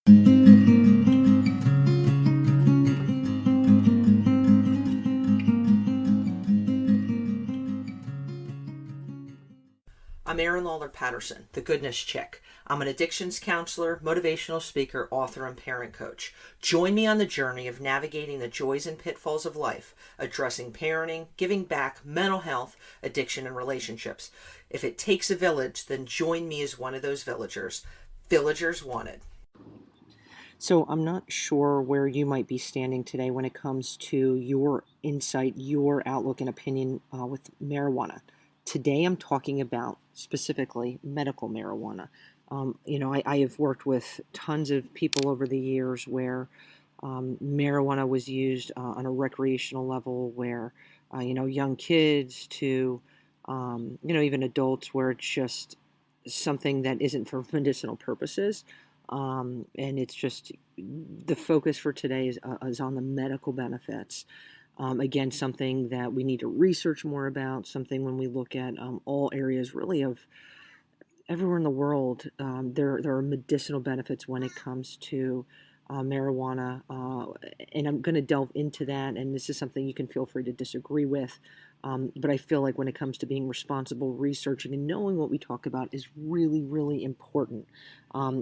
I'm Erin Lawler Patterson, the Goodness Chick. I'm an addictions counselor, motivational speaker, author, and parent coach. Join me on the journey of navigating the joys and pitfalls of life, addressing parenting, giving back, mental health, addiction, and relationships. If it takes a village, then join me as one of those villagers. Villagers wanted. So I'm not sure where you might be standing today when it comes to your insight, your outlook and opinion with marijuana. Today I'm talking about specifically medical marijuana. I have worked with tons of people over the years where marijuana was used on a recreational level, where young kids to even adults, where it's just something that isn't for medicinal purposes. And it's just the focus for today is on the medical benefits. Again, something that we need to research more about, something when we look at all areas really of everywhere in the world, there are medicinal benefits when it comes to marijuana. And I'm going to delve into that, and this is something you can feel free to disagree with. But I feel like when it comes to being responsible, researching, and knowing what we talk about is really, really important.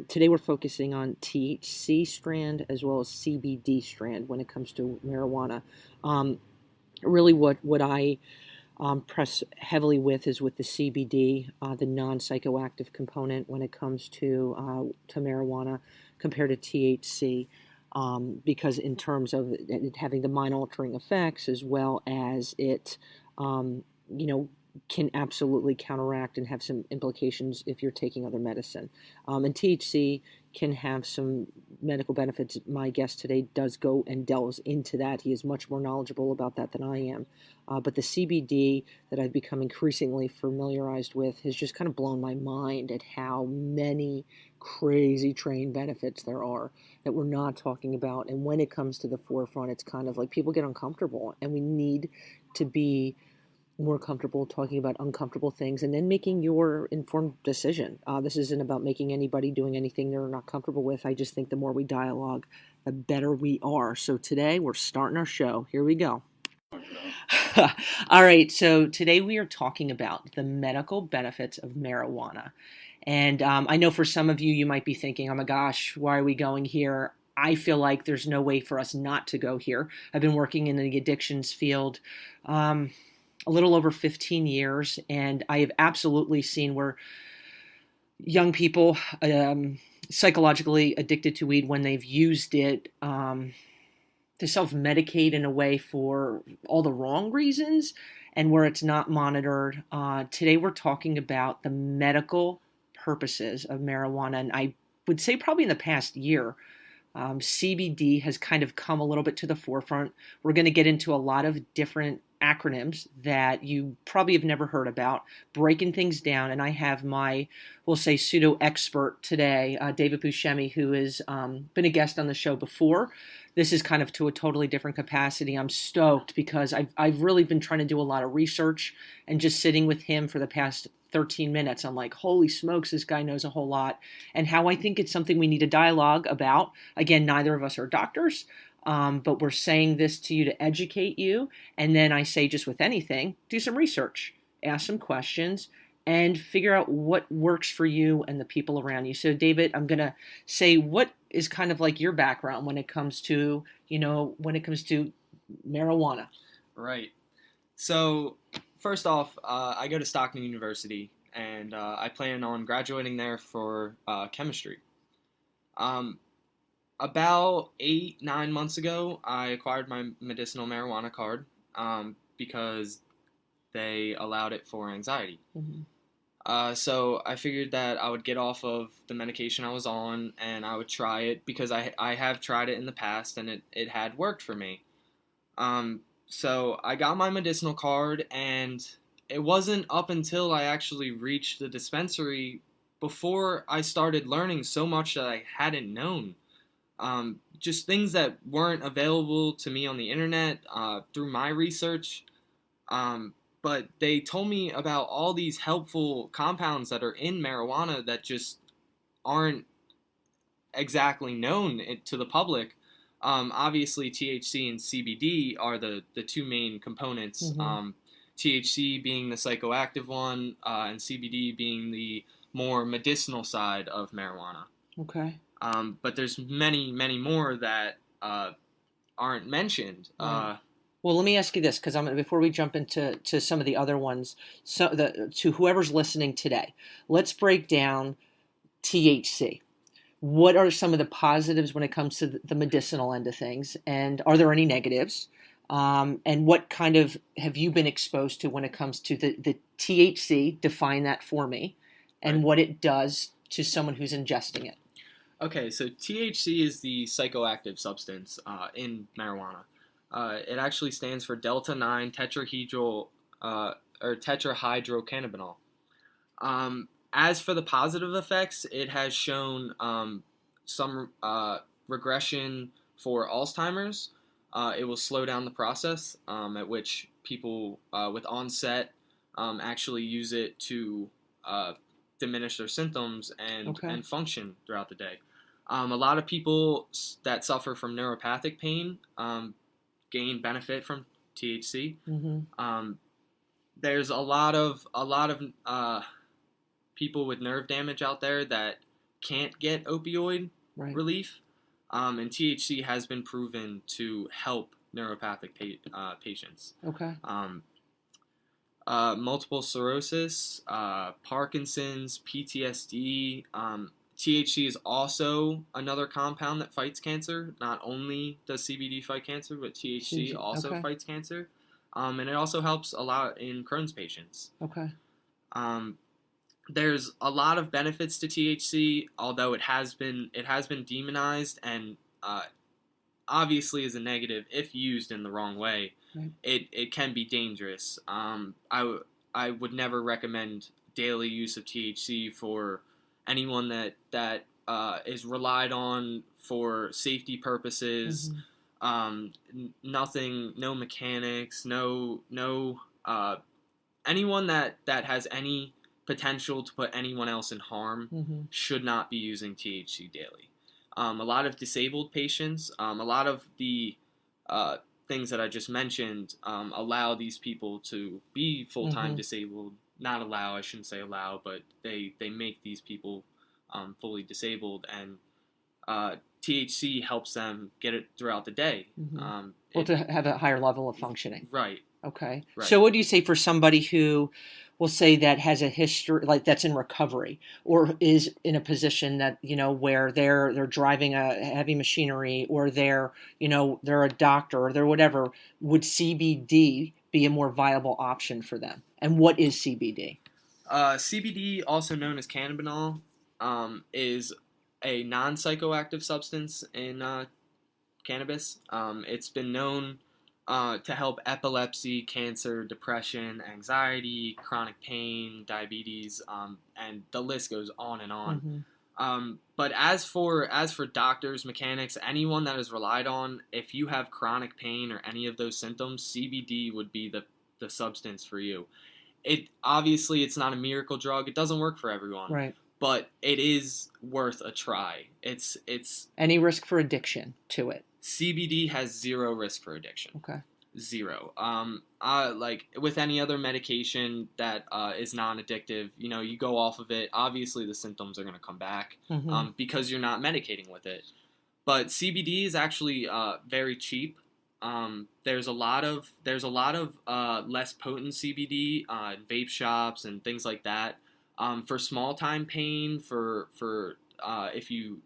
Today we're focusing on THC strand as well as CBD strand when it comes to marijuana. Really what I press heavily with is with the CBD, the non-psychoactive component when it comes to marijuana compared to THC. Because in terms of it having the mind-altering effects, as well as it, can absolutely counteract and have some implications if you're taking other medicine. And THC can have some medical benefits. My guest today does go and delves into that. He is much more knowledgeable about that than I am. But the CBD that I've become increasingly familiarized with has just kind of blown my mind at how many crazy train benefits there are that we're not talking about. And when it comes to the forefront, it's kind of like people get uncomfortable, and we need to be more comfortable talking about uncomfortable things and then making your informed decision. This isn't about making anybody doing anything they're not comfortable with. I just think the more we dialogue, the better we are. So today we're starting our show. Here we go. All right. So today we are talking about the medical benefits of marijuana. And I know for some of you, you might be thinking, oh my gosh, why are we going here? I feel like there's no way for us not to go here. I've been working in the addictions field a little over 15 years, and I have absolutely seen where young people psychologically addicted to weed, when they've used it to self-medicate in a way for all the wrong reasons and where it's not monitored. Today we're talking about the medical purposes of marijuana, and I would say probably in the past year, CBD has kind of come a little bit to the forefront. We're going to get into a lot of different acronyms that you probably have never heard about, breaking things down. And I have my, we'll say, pseudo expert today, David Buscemi, who has been a guest on the show before. This is kind of to a totally different capacity. I'm stoked because I've really been trying to do a lot of research, and just sitting with him for the past 13 minutes, I'm like, holy smokes, this guy knows a whole lot, and how I think it's something we need to dialogue about. Again, neither of us are doctors, but we're saying this to you to educate you. And then I say, just with anything, do some research, ask some questions, and figure out what works for you and the people around you. So David, I'm going to say, what is kind of like your background when it comes to, marijuana? Right. So first off, I go to Stockton University, and I plan on graduating there for chemistry. About 8-9 months ago, I acquired my medicinal marijuana card because they allowed it for anxiety. Mm-hmm. So I figured that I would get off of the medication I was on, and I would try it because I have tried it in the past, and it had worked for me. So I got my medicinal card, and it wasn't up until I actually reached the dispensary before I started learning so much that I hadn't known. Just things that weren't available to me on the internet through my research. But they told me about all these helpful compounds that are in marijuana that just aren't exactly known to the public. Obviously, THC and CBD are the two main components. Mm-hmm. THC being the psychoactive one, and CBD being the more medicinal side of marijuana. Okay. But there's many, many more that aren't mentioned. Right. Well, let me ask you this, because before we jump into some of the other ones, to whoever's listening today, let's break down THC. What are some of the positives when it comes to the medicinal end of things, and are there any negatives? And what kind of have you been exposed to when it comes to the THC? Define that for me, and Right. what it does to someone who's ingesting it. Okay, so THC is the psychoactive substance in marijuana. It actually stands for delta 9 tetrahedral or tetrahydrocannabinol. As for the positive effects, it has shown some regression for Alzheimer's. It will slow down the process at which people with onset actually use it to diminish their symptoms and function throughout the day. A lot of people that suffer from neuropathic pain gain benefit from THC. Mm-hmm. There's a lot of people with nerve damage out there that can't get opioid relief, and THC has been proven to help neuropathic patients. Okay. Multiple sclerosis, Parkinson's, PTSD. THC is also another compound that fights cancer. Not only does CBD fight cancer, but THC also fights cancer. And it also helps a lot in Crohn's patients. Okay. There's a lot of benefits to THC, although it has been demonized and obviously is a negative if used in the wrong way. Right. It can be dangerous. I would never recommend daily use of THC for anyone that is relied on for safety purposes. Mm-hmm. Nothing, no mechanics, no anyone that has any potential to put anyone else in harm mm-hmm. should not be using THC daily. A lot of disabled patients, a lot of the things that I just mentioned allow these people to be full-time mm-hmm. disabled. Not allow, I shouldn't say allow, but they make these people fully disabled, and THC helps them get it throughout the day. Mm-hmm. To have a higher level of functioning. Right. Okay. Right. So what do you say for somebody who, we'll say, that has a history, like that's in recovery, or is in a position that, where they're driving a heavy machinery, or they're a doctor, or they're whatever? Would CBD be a more viable option for them? And what is CBD? CBD, also known as cannabinol, is a non-psychoactive substance in cannabis. It's been known to help epilepsy, cancer, depression, anxiety, chronic pain, diabetes, and the list goes on and on. Mm-hmm. But as for doctors, mechanics, anyone that is relied on, if you have chronic pain or any of those symptoms, CBD would be the substance for you. Obviously it's not a miracle drug. It doesn't work for everyone. Right. But it is worth a try. It's any risk for addiction to it? CBD has zero risk for addiction. Okay. Zero. Like with any other medication that is non-addictive, you go off of it. Obviously, the symptoms are going to come back mm-hmm. Because you're not medicating with it. But CBD is actually very cheap. There's a lot of less potent CBD in vape shops and things like that. For small time pain, for if you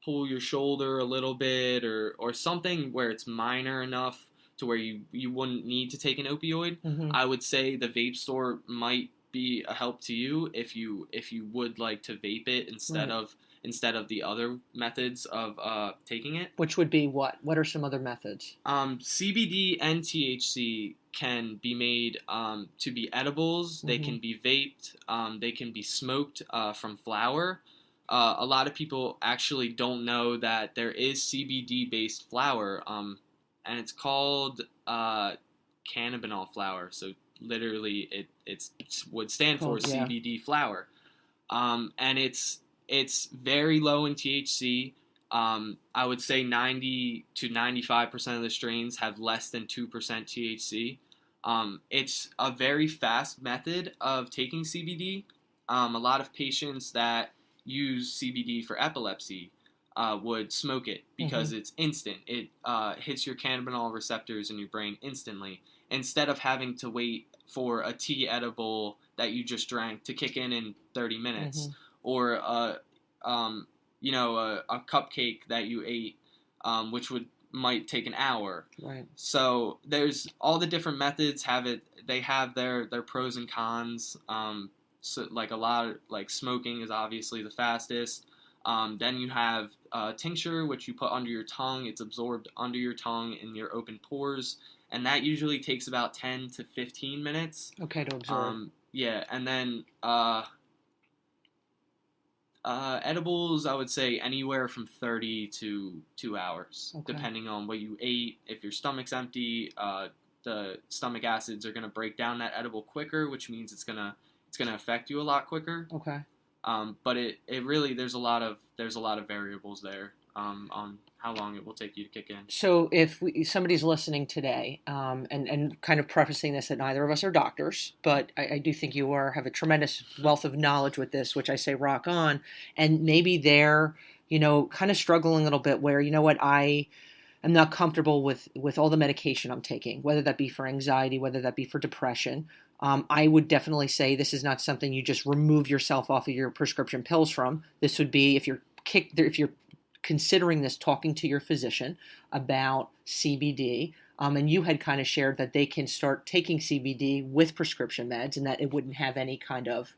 pull your shoulder a little bit or something where it's minor enough to where you wouldn't need to take an opioid, mm-hmm. I would say the vape store might be a help to you if you would like to vape it instead of the other methods of taking it. Which would be what? What are some other methods? CBD and THC can be made to be edibles. Mm-hmm. They can be vaped. They can be smoked from flower. A lot of people actually don't know that there is CBD-based flower, and it's called cannabinol flower. So literally, it would stand for CBD flower, and it's It's very low in THC. I would say 90 to 95% of the strains have less than 2% THC. It's a very fast method of taking CBD. A lot of patients that use CBD for epilepsy would smoke it because it's instant. It hits your cannabinol receptors in your brain instantly, instead of having to wait for a tea edible that you just drank to kick in 30 minutes, or a cupcake that you ate, which might take an hour. Right. So there's all the different methods they have their pros and cons. So like smoking is obviously the fastest. Then you have tincture, which you put under your tongue. It's absorbed under your tongue in your open pores, and that usually takes about 10 to 15 minutes. Okay, to absorb. Yeah, and then edibles, I would say anywhere from 30 to 2 hours, depending on what you ate. If your stomach's empty, the stomach acids are going to break down that edible quicker, which means it's gonna affect you a lot quicker. Okay. But it really, there's a lot of variables there on how long it will take you to kick in. So if somebody's listening today, and kind of prefacing this that neither of us are doctors, but I do think you have a tremendous wealth of knowledge with this, which I say rock on, and maybe they're, kind of struggling a little bit where, I'm not comfortable with all the medication I'm taking, whether that be for anxiety, whether that be for depression. I would definitely say this is not something you just remove yourself off of your prescription pills from. This would be, if you're considering this, talking to your physician about CBD, and you had kind of shared that they can start taking CBD with prescription meds and that it wouldn't have any kind of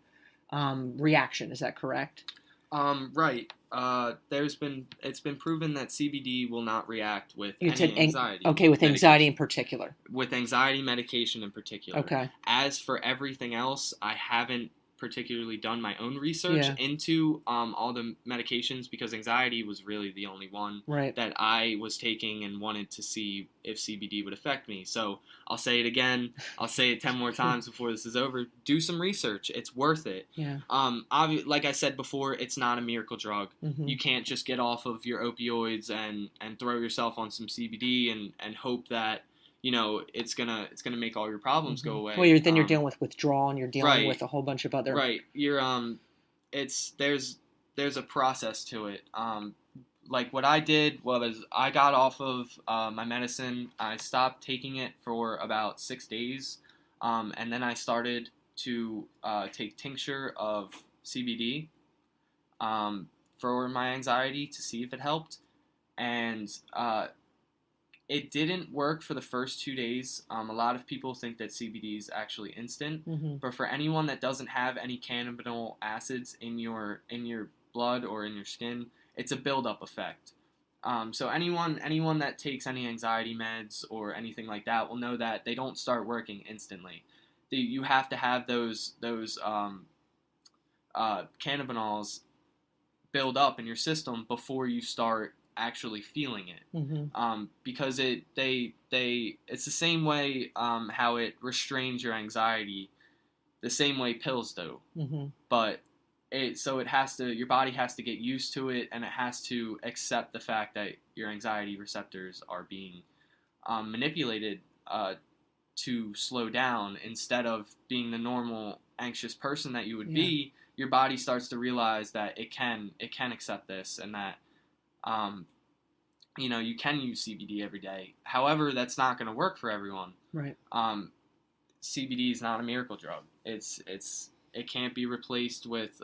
reaction. Is that correct? Right. It's been proven that CBD will not react with any anxiety. Okay, with anxiety in particular. With anxiety medication in particular. Okay. As for everything else, I haven't particularly done my own research into all the medications, because anxiety was really the only one that I was taking and wanted to see if CBD would affect me. So I'll say it again. I'll say it 10 more times before this is over. Do some research. It's worth it. Yeah. Like I said before, it's not a miracle drug. You can't just get off of your opioids and throw yourself on some CBD and hope that it's gonna make all your problems go away. Well, you're dealing with withdrawal, and you're dealing with a whole bunch of other. Right. You're there's a process to it. Like what I did was I got off of my medicine. I stopped taking it for about 6 days, and then I started to take tincture of CBD for my anxiety to see if it helped, and it didn't work for the first 2 days. A lot of people think that CBD is actually instant, but for anyone that doesn't have any cannabinol acids in your blood or in your skin, it's a buildup effect. So anyone that takes any anxiety meds or anything like that will know that they don't start working instantly. You have to have those cannabinols build up in your system before you start actually feeling it, because it's the same way how it restrains your anxiety, the same way pills do, but your body has to get used to it, and it has to accept the fact that your anxiety receptors are being manipulated to slow down. Instead of being the normal anxious person that you would be, your body starts to realize that it can accept this, and that you can use CBD every day. However, that's not going to work for everyone. Right. CBD is not a miracle drug. It can't be replaced with.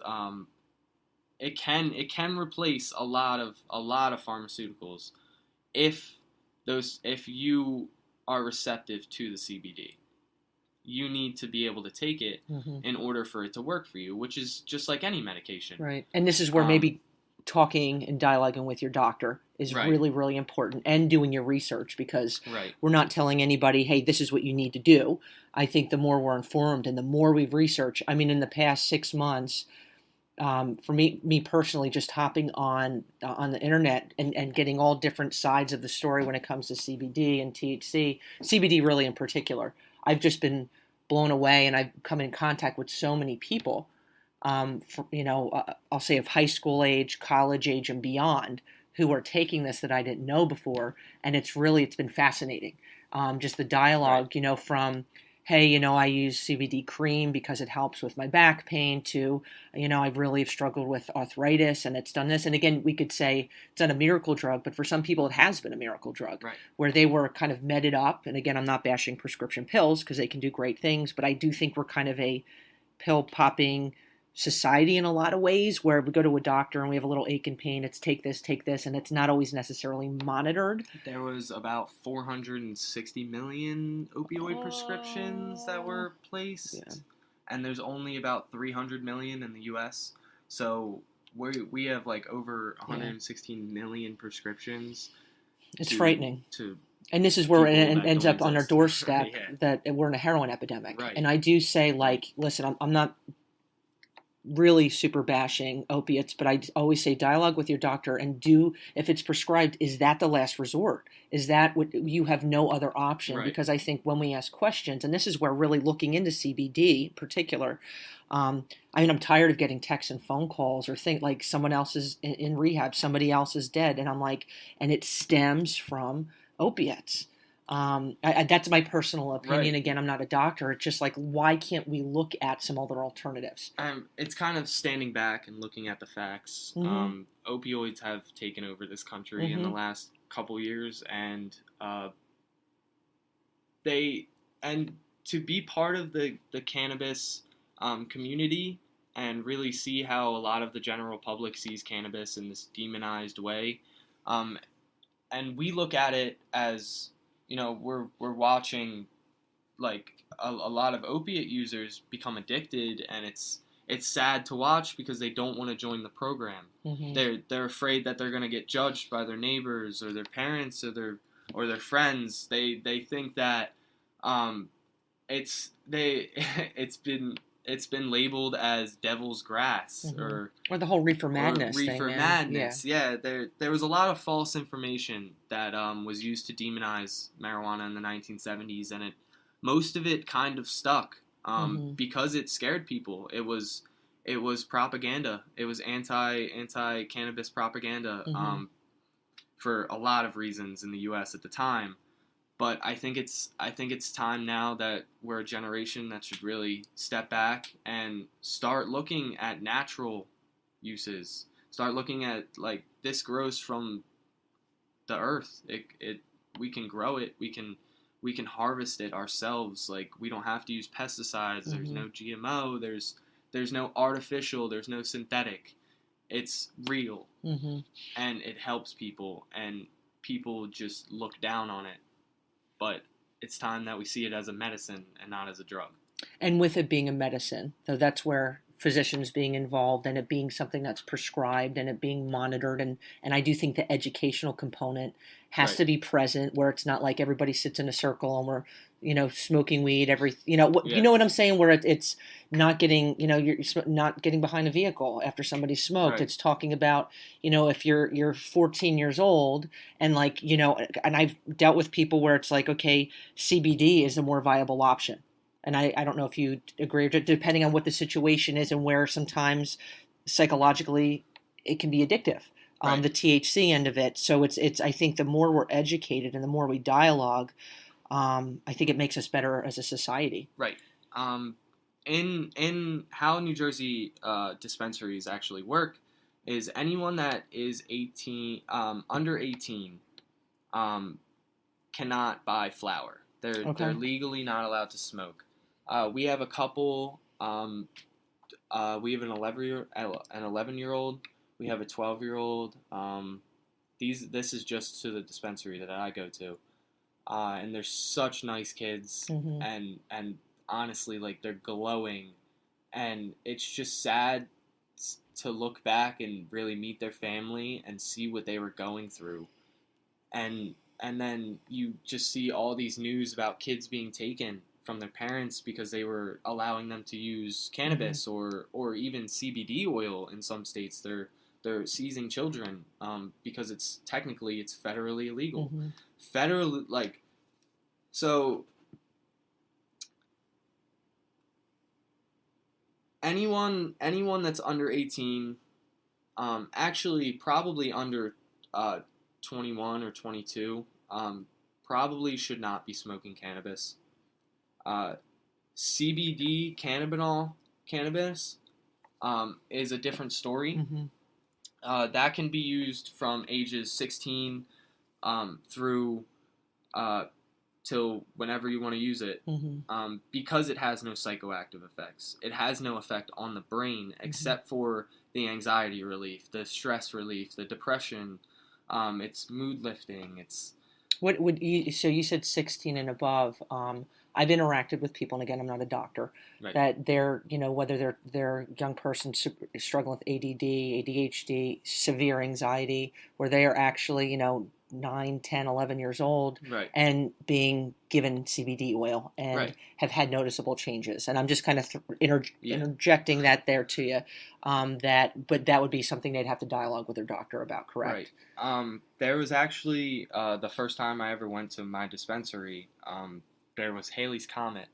It can replace a lot of pharmaceuticals if you are receptive to the CBD. You need to be able to take it in order for it to work for you, which is just like any medication. Right. And this is where maybe talking and dialoguing with your doctor is really, really important, and doing your research, because we're not telling anybody, hey, this is what you need to do. I think the more we're informed and the more we've researched, in the past 6 months, for me personally, just hopping on the internet and getting all different sides of the story when it comes to CBD and THC, CBD really in particular, I've just been blown away, and I've come in contact with so many people I'll say of high school age, college age, and beyond, who are taking this that I didn't know before, and it's been fascinating. Just the Right. dialogue, from, hey, I use CBD cream because it helps with my back pain, to, I really have struggled with arthritis and it's done this. And again, we could say it's not a miracle drug, but for some people it has been a miracle drug, Right. where they were kind of meted up. And again, I'm not bashing prescription pills because they can do great things, but I do think we're kind of a pill popping society in a lot of ways, where we go to a doctor and we have a little ache and pain, it's take this, and it's not always necessarily monitored. There was about 460 million opioid prescriptions that were Yeah, placed, and there's only about 300 million in the U.S. So we have like over yeah, 116 million prescriptions it's to frightening. to And this is where people it that ends don't up on our exist. doorstep, Yeah. that we're in a heroin epidemic. Right. And I do say, Right. like, listen, I'm not really super bashing opiates, but I always say dialogue with your doctor, and do, if it's prescribed, is that the last resort? Is that what you have no other option? Right. Because I think when we ask questions, and this is where really looking into CBD in particular, I'm tired of getting texts and phone calls, or think like someone else is in rehab, somebody else is dead, and I'm like, and it stems from opiates. That's my personal opinion. Right. Again, I'm not a doctor. It's just like, why can't we look at some other alternatives? It's kind of standing back and looking at the facts. Mm-hmm. Opioids have taken over this country in the Mm-hmm. last couple years, and they and to be part of the cannabis community and really see how a lot of the general public sees cannabis in this demonized way, um, and we look at it as, we're watching like a lot of opiate users become addicted, and it's sad to watch because they don't want to join the program. Mm-hmm. They're afraid that they're going to get judged by their neighbors or their parents or their friends. They think that it's they it's been labeled as devil's grass, Mm-hmm. Or the whole reefer or madness reefer thing. madness. Yeah, there was a lot of false information that was used to demonize marijuana in the 1970s, and most of it kind of stuck Mm-hmm. because it scared people. It was propaganda. It was anti cannabis propaganda Mm-hmm. for a lot of reasons in the U.S. at the time. But I think it's time now that we're a generation that should really step back and start looking at natural uses. Start looking at, like, this grows from the earth. We can grow it. We can harvest it ourselves. Like, we don't have to use pesticides. There's Mm-hmm. no GMO. There's no artificial. There's no synthetic. It's real, Mm-hmm. and it helps people, and people just look down on it. But it's time that we see it as a medicine and not as a drug. And with it being a medicine, so that's where physicians being involved, and it being something that's prescribed, and it being monitored, and I do think the educational component has Right. to be present, where it's not like everybody sits in a circle and we're, smoking weed every, you Yeah. know what I'm saying, where it's not getting, you're not getting behind a vehicle after somebody smoked. Right. It's talking about, if you're 14 years old, and like, and I've dealt with people where it's like, okay, CBD is a more viable option. And I don't know if you agree, depending on what the situation is, and where sometimes psychologically it can be addictive, Right. the THC end of it. So it's I think the more we're educated and the more we dialogue, I think it makes us better as a society. Right. In how New Jersey dispensaries actually work is anyone that is 18, under 18, cannot buy flower. They're Okay. legally not allowed to smoke. We have a couple. We have an 11-year-old. We have a 12-year-old. This is just to the dispensary that I go to, and they're such nice kids, Mm-hmm. and honestly, like, they're glowing, and it's just sad to look back and really meet their family and see what they were going through, and then you just see all these news about kids being taken from their parents because they were allowing them to use cannabis, or even CBD oil. In some states, they're seizing children because it's federally illegal. Mm-hmm. Federal, like, so anyone that's under 18, actually probably under 21 or 22, probably should not be smoking cannabis. CBD cannabis is a different story. That can be used from ages 16 through till whenever you want to use it, because it has no psychoactive effects. It has no effect on the brain except for the anxiety relief, the stress relief, the depression. It's mood lifting. It's What would you? So you said 16 and above. I've interacted with people, and again, I'm not a doctor. right. That they're, whether they're young person struggling with ADD, ADHD, severe anxiety, where they are actually, 9, 10, 11 years old, Right. and being given CBD oil and Right. have had noticeable changes. And I'm just kind of interjecting that there to you. But that would be something they'd have to dialogue with their doctor about, correct? Right. There was actually the first time I ever went to my dispensary. There was Haley's Comet,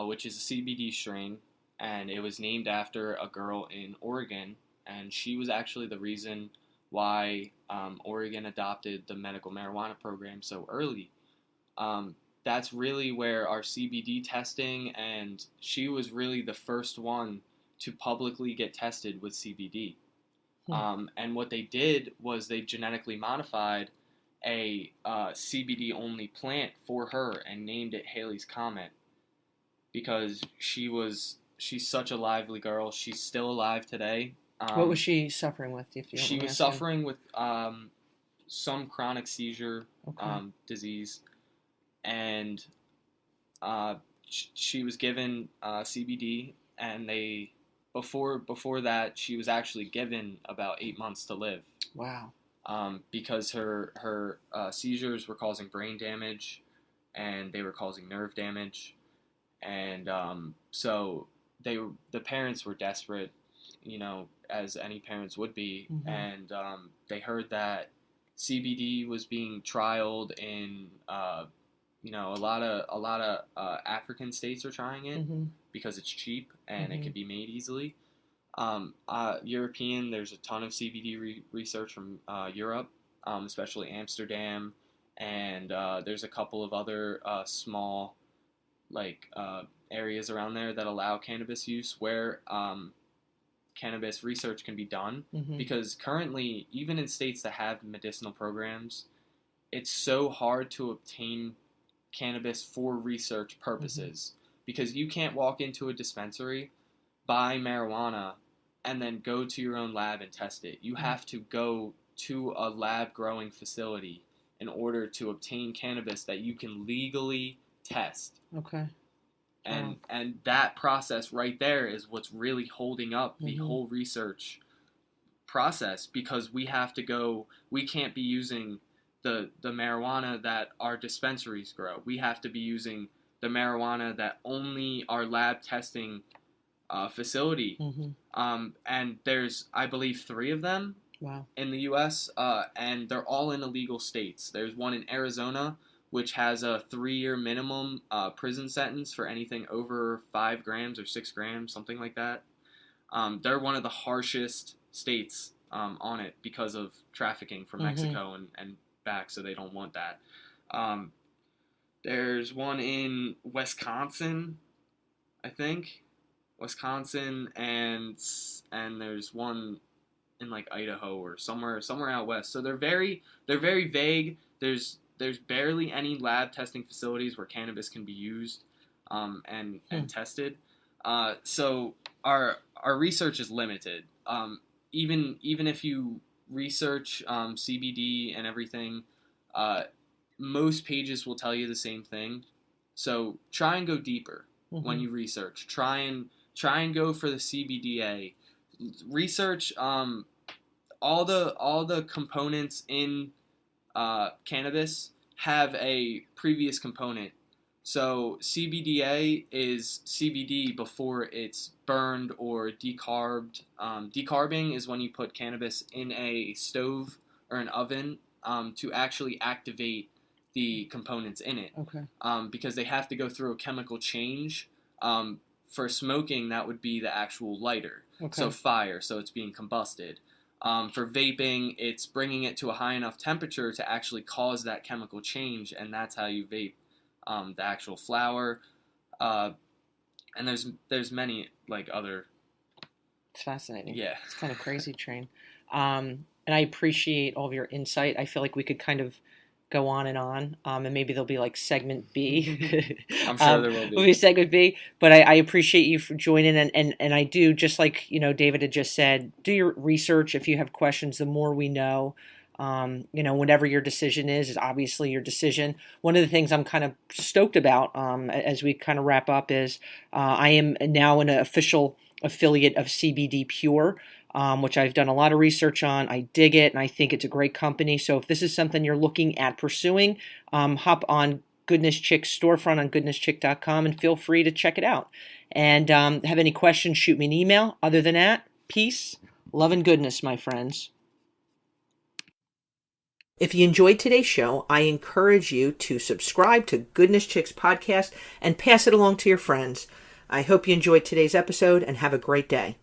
which is a CBD strain, and it was named after a girl in Oregon, and she was actually the reason why Oregon adopted the medical marijuana program so early. That's really where our CBD testing, and she was really the first one to publicly get tested with CBD. And what they did was they genetically modified a CBD-only plant for her and named it Haley's Comet because she's such a lively girl. She's still alive today. What was she suffering with? If you don't She mind was asking? suffering with some chronic seizure disease, and she was given CBD, and they before that she was actually given about 8 months to live. Wow. Because her seizures were causing brain damage, and they were causing nerve damage, and so the parents were desperate, as any parents would be, and they heard that CBD was being trialed in a lot of African states are trying it because it's cheap and it can be made easily. European, there's a ton of CBD research from Europe, especially Amsterdam, and there's a couple of other small areas around there that allow cannabis use where cannabis research can be done, because currently, even in states that have medicinal programs, it's so hard to obtain cannabis for research purposes, because you can't walk into a dispensary, buy marijuana, and then go to your own lab and test it. You have to go to a lab growing facility in order to obtain cannabis that you can legally test. Okay. And that process right there is what's really holding up the whole research process, because we can't be using the marijuana that our dispensaries grow. We have to be using the marijuana that only our lab testing facility, and there's, I believe, 3 of them in the U.S., and they're all in illegal states. There's one in Arizona, which has a 3-year minimum prison sentence for anything over 5 grams or 6 grams, something like that. They're one of the harshest states on it because of trafficking from Mexico and back, so they don't want that. There's one in Wisconsin, I think. Wisconsin, and there's one in Idaho or somewhere out west. So they're very vague. There's barely any lab testing facilities where cannabis can be used and tested. So our research is limited. Even if you research CBD and everything, most pages will tell you the same thing. So try and go deeper when you research. Try and go for the CBDA. Research all the components in cannabis have a previous component. So CBDA is CBD before it's burned or decarbed. Decarbing is when you put cannabis in a stove or an oven to actually activate the components in it. Okay. Because they have to go through a chemical change for smoking, that would be the actual lighter. Okay. So fire, so it's being combusted. For vaping, it's bringing it to a high enough temperature to actually cause that chemical change, and that's how you vape the actual flower. And there's many like other. It's fascinating. Yeah. It's kind of crazy, Train. And I appreciate all of your insight. I feel like we could kind of go on, and maybe there'll be like segment B. I'm sure there will be. Will be segment B, but I appreciate you for joining, and I do, just like David had just said, do your research. If you have questions, the more we know. Whatever your decision is obviously your decision. One of the things I'm kind of stoked about as we kind of wrap up is I am now an official affiliate of CBD Pure, which I've done a lot of research on. I dig it, and I think it's a great company. So if this is something you're looking at pursuing, hop on Goodness Chick's storefront on goodnesschick.com and feel free to check it out. And have any questions, shoot me an email. Other than that, peace, love, and goodness, my friends. If you enjoyed today's show, I encourage you to subscribe to Goodness Chicks podcast and pass it along to your friends. I hope you enjoyed today's episode and have a great day.